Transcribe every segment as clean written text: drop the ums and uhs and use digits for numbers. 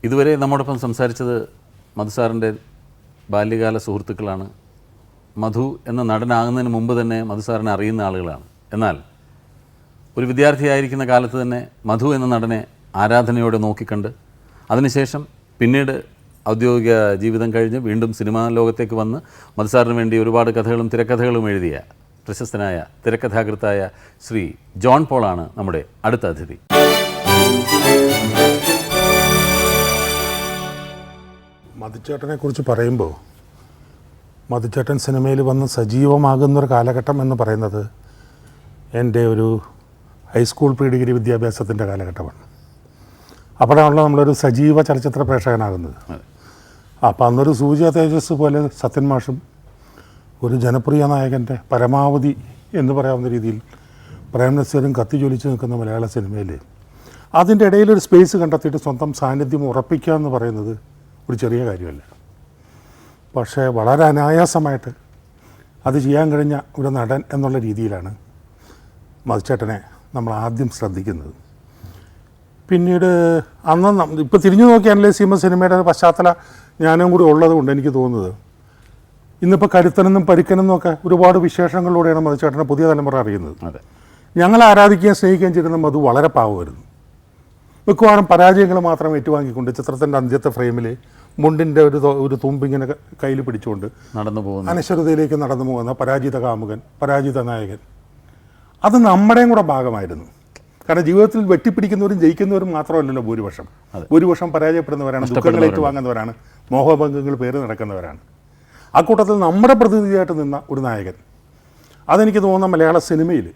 ഇതുവരെ നമ്മോടൊപ്പം സംസാരിച്ചത് മധു സാറിൻ്റെ ബാല്യകാല സുഹൃത്തുക്കളാണ്. മധു എന്ന നടനാകുന്നതിന് മുമ്പ് തന്നെ മധു സാറിനെ അറിയുന്ന ആളുകളാണ്. എന്നാൽ ഒരു വിദ്യാർത്ഥിയായിരിക്കുന്ന കാലത്ത് തന്നെ മധു എന്ന നടനെ ആരാധനയോടെ നോക്കിക്കണ്ട് അതിനുശേഷം പിന്നീട് ഔദ്യോഗിക ജീവിതം കഴിഞ്ഞ് വീണ്ടും സിനിമാ ലോകത്തേക്ക് വന്ന് മധു സാറിന് വേണ്ടി ഒരുപാട് കഥകളും തിരക്കഥകളും എഴുതിയ പ്രശസ്തനായ തിരക്കഥാകൃത്തായ ശ്രീ ജോൺ പോളാണ് നമ്മുടെ അടുത്ത അതിഥി. മധുച്ചേട്ടനെ കുറിച്ച് പറയുമ്പോൾ മധുച്ചേട്ടൻ സിനിമയിൽ വന്ന് സജീവമാകുന്നൊരു കാലഘട്ടം എന്ന് പറയുന്നത് എൻ്റെ ഒരു ഹൈസ്കൂൾ പ്രീ ഡിഗ്രി വിദ്യാഭ്യാസത്തിൻ്റെ കാലഘട്ടമാണ്. അപ്പോഴാണല്ലോ നമ്മളൊരു സജീവ ചലച്ചിത്ര പ്രേക്ഷകനാകുന്നത്. അപ്പോൾ അന്നൊരു സൂര്യ തേജസ് പോലെ സത്യൻ മാഷും ഒരു ജനപ്രിയ നായകൻ്റെ പരമാവധി എന്ന് പറയാവുന്ന രീതിയിൽ പ്രേം നസീറും കത്തിജ്വലിച്ച് നിൽക്കുന്ന മലയാള സിനിമയിൽ അതിൻ്റെ ഇടയിലൊരു സ്പേസ് കണ്ടെത്തിയിട്ട് സ്വന്തം സാന്നിധ്യം ഉറപ്പിക്കുക എന്ന് പറയുന്നത് ഒരു ചെറിയ കാര്യമല്ല. പക്ഷേ വളരെ അനായാസമായിട്ട് അത് ചെയ്യാൻ കഴിഞ്ഞ ഒരു നടൻ എന്നുള്ള രീതിയിലാണ് മധുച്ചേട്ടനെ നമ്മൾ ആദ്യം ശ്രദ്ധിക്കുന്നത്. പിന്നീട് അന്ന് ഇപ്പോൾ തിരിഞ്ഞു നോക്കി അനലൈസ് ചെയ്യുമ്പോൾ സിനിമയുടെ പശ്ചാത്തല ജ്ഞാനം കൂടി ഉള്ളത് കൊണ്ട് എനിക്ക് തോന്നുന്നത് ഇന്നിപ്പോൾ കരുത്തനെന്നും പരിക്കനെന്നും ഒക്കെ ഒരുപാട് വിശേഷങ്ങളിലൂടെയാണ് മധുച്ചേട്ടനെ പുതിയ തലമുറ അറിയുന്നത്. ഞങ്ങൾ ആരാധിക്കുകയും സ്നേഹിക്കുകയും ചെയ്യുന്ന മധു വളരെ പാവമായിരുന്നു. മിക്കവാറും പരാജയങ്ങൾ മാത്രം ഏറ്റുവാങ്ങിക്കൊണ്ട് ചിത്രത്തിൻ്റെ അന്ത്യത്തെ ഫ്രെയിമിൽ മുണ്ടിൻ്റെ ഒരു തുമ്പിങ്ങനെ കയ്യിൽ പിടിച്ചുകൊണ്ട് നടന്നു പോകുന്നു, അനശ്വരതയിലേക്ക് നടന്നു പോകുന്ന പരാജിത കാമുകൻ, പരാജിത നായകൻ. അത് നമ്മുടെയും കൂടെ ഭാഗമായിരുന്നു. കാരണം ജീവിതത്തിൽ വെട്ടിപ്പിടിക്കുന്നവരും ജയിക്കുന്നവരും മാത്രമല്ലല്ലോ ഭൂരിപക്ഷം പരാജയപ്പെടുന്നവരാണ്, ദുഃഖങ്ങൾ ഏറ്റുവാങ്ങുന്നവരാണ്, മോഹഭംഗങ്ങൾ പേര് നടക്കുന്നവരാണ്. ആ കൂട്ടത്തിൽ നമ്മുടെ പ്രതിനിധിയായിട്ട് നിന്ന ഒരു നായകൻ. അതെനിക്ക് തോന്നുന്ന മലയാള സിനിമയിൽ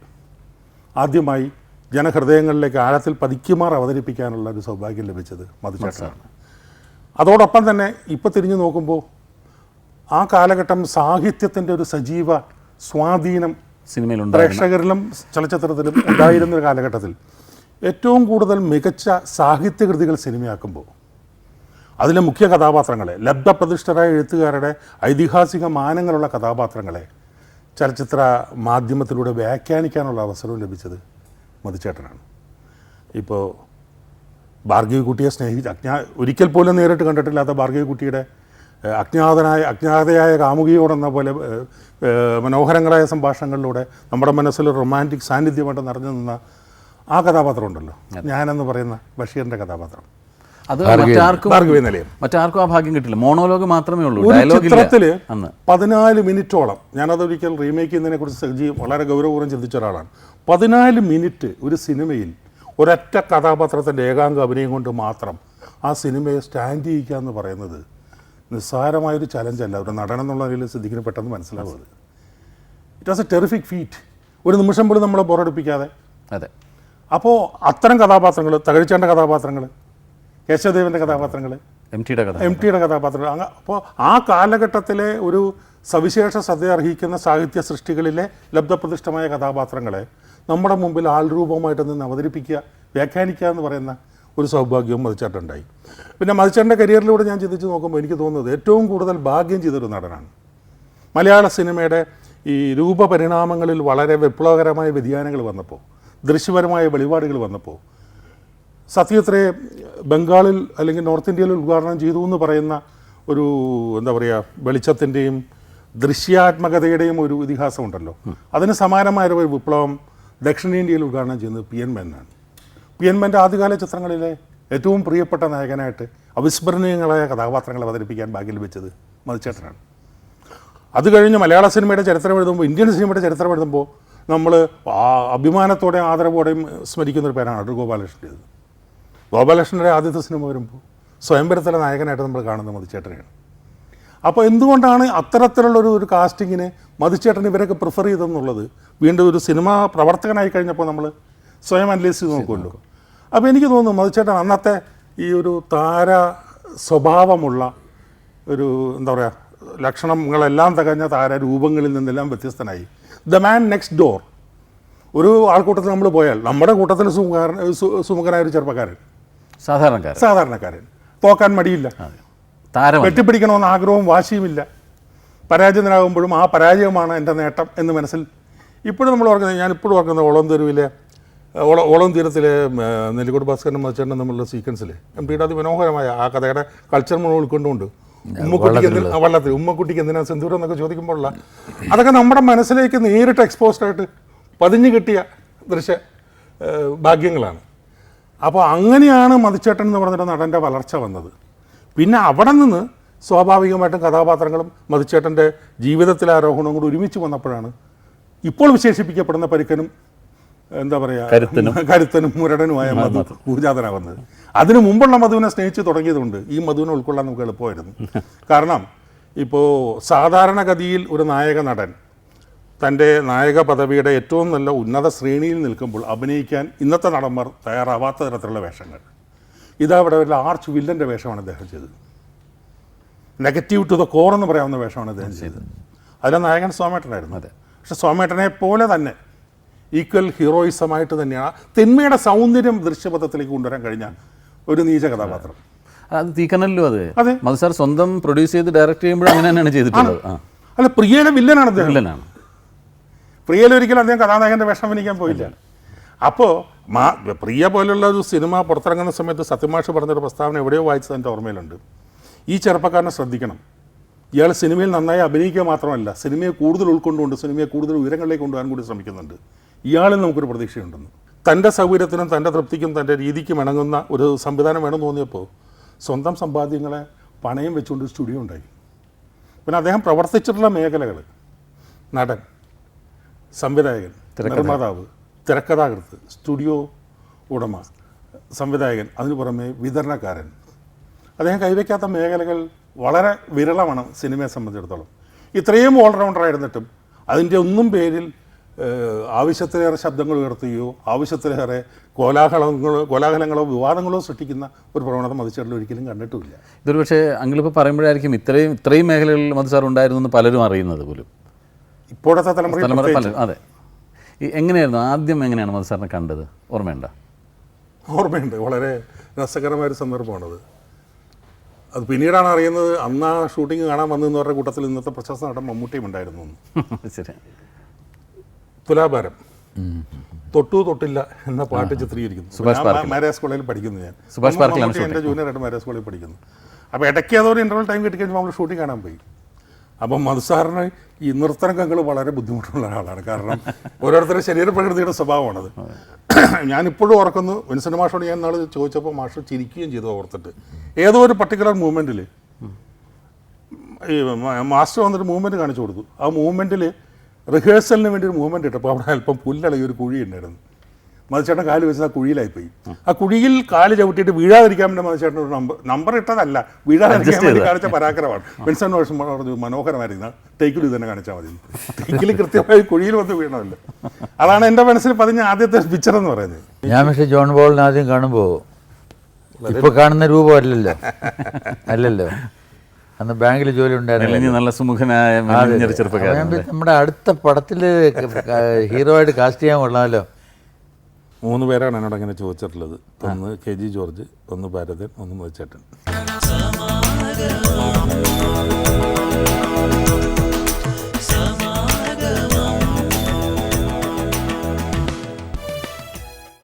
ആദ്യമായി ജനഹൃദയങ്ങളിലേക്ക് ആഴത്തിൽ പതിക്കുമാർ അവതരിപ്പിക്കാനുള്ള ഒരു സൗഭാഗ്യം ലഭിച്ചത് മധുച്ചേട്ടനാണ്. അതോടൊപ്പം തന്നെ ഇപ്പോൾ തിരിഞ്ഞു നോക്കുമ്പോൾ ആ കാലഘട്ടം സാഹിത്യത്തിൻ്റെ ഒരു സജീവ സ്വാധീനം സിനിമയിലുണ്ട്, പ്രേക്ഷകരിലും ചലച്ചിത്രത്തിലും ഉണ്ടായിരുന്നൊരു കാലഘട്ടത്തിൽ ഏറ്റവും കൂടുതൽ മികച്ച സാഹിത്യകൃതികൾ സിനിമയാക്കുമ്പോൾ അതിലെ മുഖ്യ കഥാപാത്രങ്ങളെ, ലബ്ധപ്രതിഷ്ഠരായ എഴുത്തുകാരുടെ ഐതിഹാസിക മാനങ്ങളുള്ള കഥാപാത്രങ്ങളെ ചലച്ചിത്ര മാധ്യമത്തിലൂടെ വ്യാഖ്യാനിക്കാനുള്ള അവസരവും ലഭിച്ചത് മധുച്ചേട്ടനാണ്. ഇപ്പോൾ ഭാർഗവിക്കുട്ടിയെ ഒരിക്കൽ പോലും നേരിട്ട് കണ്ടിട്ടില്ലാത്ത ഭാർഗവിക്കുട്ടിയുടെ അജ്ഞാതയായ കാമുകിയോടെന്ന പോലെ മനോഹരങ്ങളായ സംഭാഷണങ്ങളിലൂടെ നമ്മുടെ മനസ്സിൽ റൊമാൻറ്റിക് സാന്നിധ്യമായിട്ട് നിറഞ്ഞു നിന്ന ആ കഥാപാത്രം ഉണ്ടല്ലോ, ഞാനെന്ന് പറയുന്ന ബഷീറിൻ്റെ കഥാപാത്രം, അത് മറ്റാർക്കും ആ ഭാഗ്യം കിട്ടില്ല. മോണോലോഗ് മാത്രമേ ഉള്ളൂ. ഒരു ചിത്രത്തിൽ 14 മിനിറ്റോളം, ഞാനതൊരിക്കൽ റീമേക്ക് ചെയ്യുന്നതിനെ കുറിച്ച് വളരെ ഗൗരവപൂർവ്വം ചിന്തിച്ച ഒരാളാണ്. 14 മിനിറ്റ് ഒരു സിനിമയിൽ ഒരൊറ്റ കഥാപാത്രത്തിൻ്റെ ഏകാംഗ അഭിനയം കൊണ്ട് മാത്രം ആ സിനിമയെ സ്റ്റാൻഡ് ചെയ്യിക്കുക എന്ന് പറയുന്നത് നിസ്സാരമായൊരു ചലഞ്ചല്ല. ഒരു നടൻ എന്നുള്ള നിലയിൽ സിദ്ദിഖിന് പെട്ടെന്ന് മനസ്സിലാവുന്നത് it was A terrific feet. ഒരു നിമിഷം പോലും നമ്മളെ ബോറടിപ്പിക്കാതെ. അതെ. അപ്പോൾ അത്തരം കഥാപാത്രങ്ങൾ, തകഴിച്ചേണ്ട കഥാപാത്രങ്ങൾ, കേശവദേവൻ്റെ കഥാപാത്രങ്ങൾ, എം ടിയുടെ കഥാപാത്രങ്ങൾ, അപ്പോൾ ആ കാലഘട്ടത്തിലെ ഒരു സവിശേഷ ശ്രദ്ധ അർഹിക്കുന്ന സാഹിത്യ സൃഷ്ടികളിലെ ലബ്ധപ്രതിഷ്ഠമായ കഥാപാത്രങ്ങളെ നമ്മുടെ മുമ്പിൽ ആൾരൂപമായിട്ട് നിന്ന് അവതരിപ്പിക്കുക, വ്യാഖ്യാനിക്കുക എന്ന് പറയുന്ന ഒരു സൗഭാഗ്യവും മധുച്ചേട്ടനുണ്ടായി. പിന്നെ മധുച്ചേട്ടൻ്റെ കരിയറിലൂടെ ഞാൻ ചിന്തിച്ച് നോക്കുമ്പോൾ എനിക്ക് തോന്നുന്നത് ഏറ്റവും കൂടുതൽ ഭാഗ്യം ചെയ്തൊരു നടനാണ്. മലയാള സിനിമയുടെ ഈ രൂപപരിണാമങ്ങളിൽ വളരെ വിപ്ലവകരമായ വ്യതിയാനങ്ങൾ വന്നപ്പോൾ, ദൃശ്യപരമായ വെളിപാടുകൾ വന്നപ്പോൾ, സത്യത്രേ ബംഗാളിൽ അല്ലെങ്കിൽ നോർത്ത് ഇന്ത്യയിൽ ഉദ്ഘാടനം ചെയ്തു എന്ന് പറയുന്ന ഒരു എന്താ പറയുക വെളിച്ചത്തിൻ്റെയും ദൃശ്യാത്മകതയുടെയും ഒരു ഇതിഹാസമുണ്ടല്ലോ, അതിന് സമാനമായ ഒരു വിപ്ലവം ദക്ഷിണേന്ത്യയിൽ ഉദ്ഘാടനം ചെയ്യുന്നത് പി എൻ മേനോനാണ്. പി എൻ മേൻ്റെ ആദ്യകാല ചിത്രങ്ങളിലെ ഏറ്റവും പ്രിയപ്പെട്ട നായകനായിട്ട് അവിസ്മരണീയങ്ങളായ കഥാപാത്രങ്ങൾ അവതരിപ്പിക്കാൻ ഭാഗ്യം ലഭിച്ചത് മധുച്ചേട്ടനാണ്. അത് കഴിഞ്ഞ് മലയാള സിനിമയുടെ ചരിത്രം എഴുതുമ്പോൾ, ഇന്ത്യൻ സിനിമയുടെ ചരിത്രം എഴുതുമ്പോൾ നമ്മൾ അഭിമാനത്തോടെയും ആദരവോടെയും സ്മരിക്കുന്നൊരു പേരാണ് അടൂർ ഗോപാലകൃഷ്ണൻ്റേത്. ഗോപാലകൃഷ്ണൻ്റെ ആദ്യത്തെ സിനിമ വരുമ്പോൾ സ്വയംവരത്തിലെ നായകനായിട്ട് നമ്മൾ കാണുന്നത് മധുച്ചേട്ടനെയാണ്. അപ്പോൾ എന്തുകൊണ്ടാണ് അത്തരത്തിലുള്ളൊരു കാസ്റ്റിങ്ങിന് മധുച്ചേട്ടൻ ഇവരൊക്കെ പ്രിഫർ ചെയ്തെന്നുള്ളത് വീണ്ടും ഒരു സിനിമാ പ്രവർത്തകനായി കഴിഞ്ഞപ്പോൾ നമ്മൾ സ്വയം അനലൈസ് ചെയ്ത് നോക്കുമല്ലോ. അപ്പോൾ എനിക്ക് തോന്നുന്നു മധുച്ചേട്ടൻ അന്നത്തെ ഈ ഒരു താര സ്വഭാവമുള്ള ഒരു എന്താ പറയുക ലക്ഷണങ്ങളെല്ലാം തികഞ്ഞ താരരൂപങ്ങളിൽ നിന്നെല്ലാം വ്യത്യസ്തനായി ദ മാൻ നെക്സ്റ്റ് ഡോർ. ഒരു ആൾക്കൂട്ടത്തിൽ നമ്മൾ പോയാൽ നമ്മുടെ കൂട്ടത്തിൽ സുമുഖനായ ഒരു ചെറുപ്പക്കാരൻ, സാധാരണക്കാരൻ, തോക്കാൻ മടിയില്ല, വെട്ടിപ്പിടിക്കണമെന്ന് ആഗ്രഹവും വാശിയുമില്ല, പരാജിതനാകുമ്പോഴും ആ പരാജയമാണ് എൻ്റെ നേട്ടം എന്ന് മനസ്സിൽ ഇപ്പോഴും നമ്മൾ ഓർക്കുന്നത്. ഞാനിപ്പോഴും ഓർക്കുന്നത് ഓളം തെരുവിലെ ഓളം തീരത്തിലെ നെല്ലിക്കോട് ഭാസ്കരനും മധുചേട്ടനും തമ്മിലുള്ള സീക്വൻസിൽ MTയുടെ അതിമനോഹരമായ ആ കഥയുടെ കൾച്ചർ മുഴുവൻ ഉൾക്കൊണ്ടുകൊണ്ട് ഉമ്മക്കുട്ടിക്ക് എന്തിനാ സിന്ദൂരം എന്നൊക്കെ ചോദിക്കുമ്പോഴുള്ള അതൊക്കെ നമ്മുടെ മനസ്സിലേക്ക് നേരിട്ട് എക്സ്പോസ്ഡ് ആയിട്ട് പതിഞ്ഞു കിട്ടിയ ദൃശ്യ ഭാഗ്യങ്ങളാണ്. അപ്പോൾ അങ്ങനെയാണ് മധുചേട്ടൻ എന്ന് പറഞ്ഞൊരു നടൻ്റെ വളർച്ച വന്നത്. പിന്നെ അവിടെ നിന്ന് സ്വാഭാവികമായിട്ടും കഥാപാത്രങ്ങളും മധുചേട്ടൻ്റെ ജീവിതത്തിലെ ആരോഹണവും കൂടി ഒരുമിച്ച് വന്നപ്പോഴാണ് ഇപ്പോൾ വിശേഷിപ്പിക്കപ്പെടുന്ന പരുക്കനും എന്താ പറയുക കരുത്തനും മുരടനുമായ മധു പൂജാതനാവുന്നത്. അതിനു മുമ്പുള്ള മധുവിനെ സ്നേഹിച്ച് തുടങ്ങിയതുകൊണ്ട് ഈ മധുവിനെ ഉൾക്കൊള്ളാൻ നമുക്ക് എളുപ്പമായിരുന്നു. കാരണം ഇപ്പോൾ സാധാരണഗതിയിൽ ഒരു നായക നടൻ തൻ്റെ നായക പദവിയുടെ ഏറ്റവും നല്ല ഉന്നത ശ്രേണിയിൽ നിൽക്കുമ്പോൾ അഭിനയിക്കാൻ ഇന്നത്തെ നടന്മാർ തയ്യാറാവാത്ത തരത്തിലുള്ള വേഷങ്ങൾ. ഇതവിടെ ഒരു ആർച്ച് വില്ലൻ്റെ വേഷമാണ് അദ്ദേഹം ചെയ്തത്. നെഗറ്റീവ് ടു ദ കോർ എന്ന് പറയാവുന്ന വേഷമാണ് അദ്ദേഹം ചെയ്തത്. അതിലെ നായകൻ സോമേട്ടനായിരുന്നു. പക്ഷെ സോമേട്ടനെ പോലെ തന്നെ ഈക്വൽ ഹീറോയിസമായിട്ട് തന്നെയാണ് തിന്മയുടെ സൗന്ദര്യം ദൃശ്യപഥത്തിലേക്ക് കൊണ്ടുവരാൻ കഴിഞ്ഞ ഒരു നീച കഥാപാത്രം. അത് തീക്കനല്ലോ. അതെ, മധു സാർ സ്വന്തം പ്രൊഡ്യൂസ് ചെയ്ത് ഡയറക്റ്റ് ചെയ്യുമ്പോഴും അങ്ങനെ തന്നെയാണ് ചെയ്തിട്ടുള്ളത്. അല്ല, പ്രിയയിലെ വില്ലനാണ് അദ്ദേഹം. വില്ലനാണ്. പ്രിയയിലൊരിക്കലും അദ്ദേഹം കഥാനായകൻ്റെ വേഷം അഭിനയിക്കാൻ പോയില്ല. അപ്പോൾ പ്രിയ പോലുള്ള ഒരു സിനിമ പുറത്തിറങ്ങുന്ന സമയത്ത് സത്യമാഷ് പറഞ്ഞൊരു പ്രസ്താവന എവിടെയോ വായിച്ചത് എൻ്റെ ഓർമ്മയിലുണ്ട്. ഈ ചെറുപ്പക്കാരനെ ശ്രദ്ധിക്കണം, ഇയാൾ സിനിമയിൽ നന്നായി അഭിനയിക്കുക മാത്രമല്ല, സിനിമയെ കൂടുതൽ ഉൾക്കൊണ്ടുകൊണ്ട് സിനിമയെ കൂടുതൽ ഉയരങ്ങളിലേക്ക് കൊണ്ടുപോകാൻ കൂടി ശ്രമിക്കുന്നുണ്ട്. ഇയാളിൽ നമുക്കൊരു പ്രതീക്ഷയുണ്ടെന്ന്. തൻ്റെ സൗകര്യത്തിനും തൻ്റെ തൃപ്തിക്കും തൻ്റെ രീതിക്കും ഇണങ്ങുന്ന ഒരു സംവിധാനം വേണമെന്ന് തോന്നിയപ്പോൾ സ്വന്തം സമ്പാദ്യങ്ങളെ പണയം വെച്ചുകൊണ്ട് സ്റ്റുഡിയോ ഉണ്ടായി. പിന്നെ അദ്ദേഹം പ്രവർത്തിച്ചിട്ടുള്ള മേഖലകൾ നടൻ, സംവിധായകൻ, നിർമ്മാതാവ്, തിരക്കഥാകൃത്ത്, സ്റ്റുഡിയോ ഉടമ, സംവിധായകൻ, അതിനു പുറമെ വിതരണക്കാരൻ. അദ്ദേഹം കൈവയ്ക്കാത്ത മേഖലകൾ വളരെ വിരളമാണ് സിനിമയെ സംബന്ധിച്ചിടത്തോളം. ഇത്രയും ഓൾറൗണ്ടറായിരുന്നിട്ടും അതിൻ്റെ ഒന്നും പേരിൽ ആവശ്യത്തിലേറെ ശബ്ദങ്ങൾ ഉയർത്തുകയോ ആവശ്യത്തിലേറെ കോലാഹലങ്ങളോ വിവാദങ്ങളോ സൃഷ്ടിക്കുന്ന ഒരു പ്രവണത മധുചേട്ടൻ ഒരിക്കലും കണ്ടിട്ടുമില്ല. ഇതൊരു പക്ഷേ അങ്ങിളിപ്പോൾ പറയുമ്പോഴായിരിക്കും ഇത്രയും മേഖലകളിൽ മധു സാർ ഉണ്ടായിരുന്നു എന്ന് പലരും അറിയുന്നത് പോലും. ഇപ്പോഴത്തെ തലമുറ പലരും. അതെ, എങ്ങനെയായിരുന്നു ആദ്യം എങ്ങനെയാണ് മധു സാറിനെ കണ്ടത്? ഓർമ്മയുണ്ട്. വളരെ രസകരമായൊരു സന്ദർഭമാണത്. അത് പിന്നീടാണ് അറിയുന്നത്. അന്ന് ആ ഷൂട്ടിങ് കാണാൻ വന്നതെന്ന് പറഞ്ഞ കൂട്ടത്തിൽ ഇന്നത്തെ പ്രശസ്ത നടൻ മമ്മൂട്ടിയും ഉണ്ടായിരുന്നു. ശരി. തുലാഭാരം, തൊട്ടു തൊട്ടില്ല എന്ന പാട്ട് ചിത്രീകരിക്കുന്നു. മാരാസ് കോളേജിൽ പഠിക്കുന്നു ഞാൻ. എൻ്റെ ജൂനിയറായിട്ട് മാരാസ് കോളേജിൽ പഠിക്കുന്നു. അപ്പോൾ ഇടയ്ക്ക് അതൊരു ഇൻ്റർവൽ ടൈം കിട്ടിക്കഴിഞ്ഞപ്പോൾ നമ്മൾ ഷൂട്ടിങ് കാണാൻ പോയി. അപ്പം മധു സാറിന് ഈ നൃത്തരംഗങ്ങൾ വളരെ ബുദ്ധിമുട്ടുള്ള ആളാണ്. കാരണം ഓരോരുത്തരുടെ ശരീരപ്രകൃതിയുടെ സ്വഭാവമാണത്. ഞാനിപ്പോഴും ഓർക്കുന്നു, വിൻസെൻ്റ് മാഷോട് ഞാൻ നാളെ ചോദിച്ചപ്പോൾ മാഷ് ചിരിക്കുകയും ചെയ്തു ഓർത്തിട്ട്. ഏതോ ഒരു പർട്ടിക്കുലർ മൂവ്മെൻറ്റിൽ ഈ മാസ്റ്റർ വന്നിട്ട് മൂവ്മെൻറ്റ് കാണിച്ചു കൊടുത്തു. ആ മൂവ്മെൻറ്റിൽ റിഹേഴ്സലിന് വേണ്ടി ഒരു മൂവ്മെൻറ്റ് ഇട്ടപ്പോൾ അവിടെ അല്പം പുല്ലളകി ഒരു കുഴി ഉണ്ടായിരുന്നു. മധുചേട്ടൻ കാല് വെച്ചത് ആ കുഴിയിലായിപ്പോയി. ആ കുഴിയിൽ കാല് ചവിട്ടിയിട്ട് വീഴാതിരിക്കാൻ വേണ്ടി മധുചേട്ടൻ ഒരു നമ്പർ ഇട്ടതല്ല, വീഴാതിരിക്കാൻ വേണ്ടി കാണിച്ച പരാക്രമമാണ്. വിൻസെൻ്റ് മാഷ് പറഞ്ഞു മനോഹരമായിരുന്നു, ടേക്കിൽ ഇത് തന്നെ കാണിച്ചാൽ മതി. ടേക്കിൽ കൃത്യമായി കുഴിയിൽ വന്ന് വീണമല്ലോ. അതാണ് എൻ്റെ മനസ്സിൽ പതിഞ്ഞ ആദ്യത്തെ പിക്ചർ എന്ന് പറയുന്നത്. ഞാൻ പക്ഷേ ജോൺ ബോളിനെ ആദ്യം കാണുമ്പോൾ ഇപ്പോൾ കാണുന്ന രൂപമല്ലല്ലോ. അല്ലല്ലോ, അന്ന് ബാങ്കിൽ ജോലി ഉണ്ടായിരുന്നു. നല്ല സുമുഖനായ നമ്മുടെ അടുത്ത പടത്തിൽ ഹീറോ ആയിട്ട് കാസ്റ്റ് ചെയ്യാൻ കൊള്ളാമല്ലോ. 3 പേരാണ് എന്നോട് അങ്ങനെ ചോദിച്ചിട്ടുള്ളത്. ഒന്ന് KG ജോർജ്, ഒന്ന് ഭാരതൻ, ഒന്ന് മധുചേട്ടൻ.